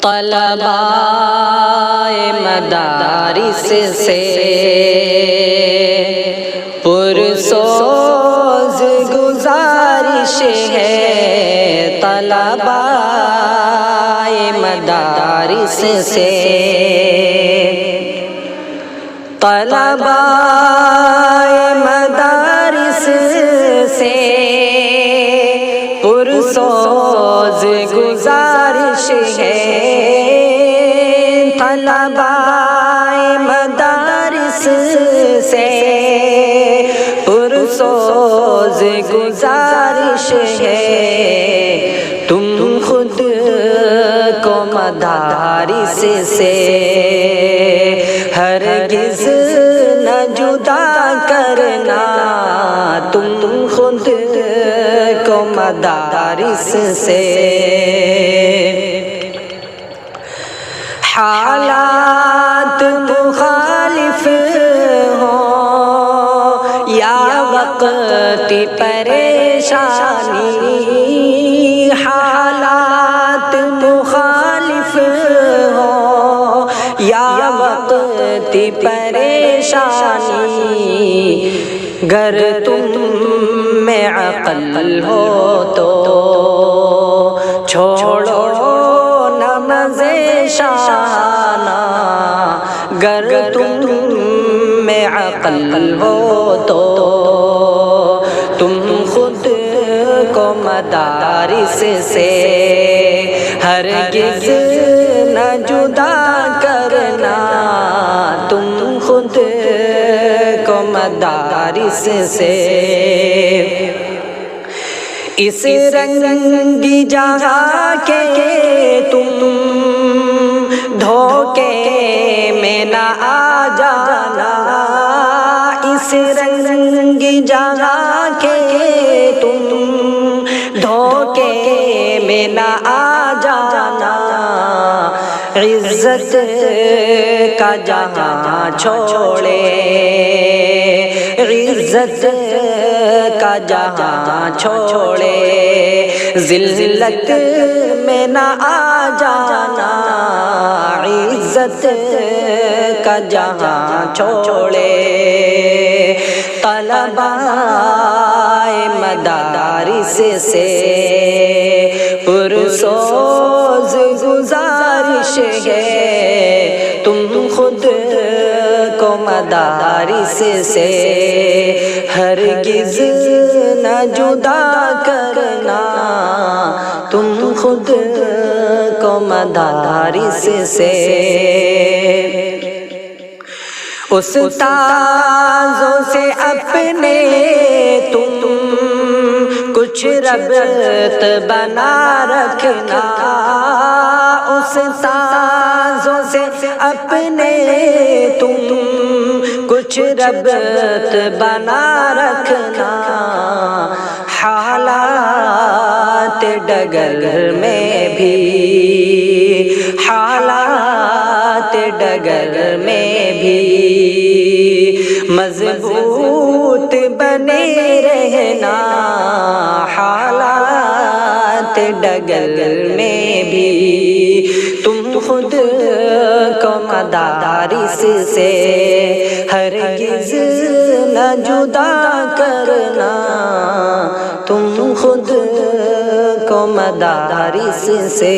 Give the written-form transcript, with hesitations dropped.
طلباء مدارس سے پرسوز گزارش ہے، طلباء مدارس سے طلباء مدارس سے پرسوز گزارش ہے، طلباء مدارس سے پرسوز گزارش ہے، تم خود کو مدارس سے ہرگز نہ جدا کرنا، تم خود کو مدارس سے حالات مخالف ہوں یا وقت پریشانی، حالات مخالف ہوں یا وقت پریشانی، گر تم میں عقل ہو تو چھوڑو نماز شانہ، گر تم میں عقل ہو تو تم خود کو مدارس سے ہرگز نہ جدا کرنا، تم خود کو مدارس سے اس رنگی جہاں کے تم دھوکے میں نہ آ جانا، اس رنگی جہاں کے تم دھوکے میں نہ آ جانا، عزت کا جہاں چھوڑے عزت کا جہاں چھوڑے ذلت میں نہ آ جانا، عزت کا جہاں چھوڑے طلباء مدارس سے پرسوز گزارش ہے، تم خود کو مدارس سے ہرگز نہ جدا کرنا، تم خود کو مدارس سے استاذوں سے اپنے تم کچھ ربط بنا رکھنا، استاذوں سے اپنے تم کچھ ربط بنا رکھنا، حالات ڈگر میں بھی حالات ڈگر میں بھی مضبوط بنے رہنا، حالات ڈگر میں بھی تم خود کو مدارس سے ہرگز نہ جدا کرنا، تم خود کو مدارس سے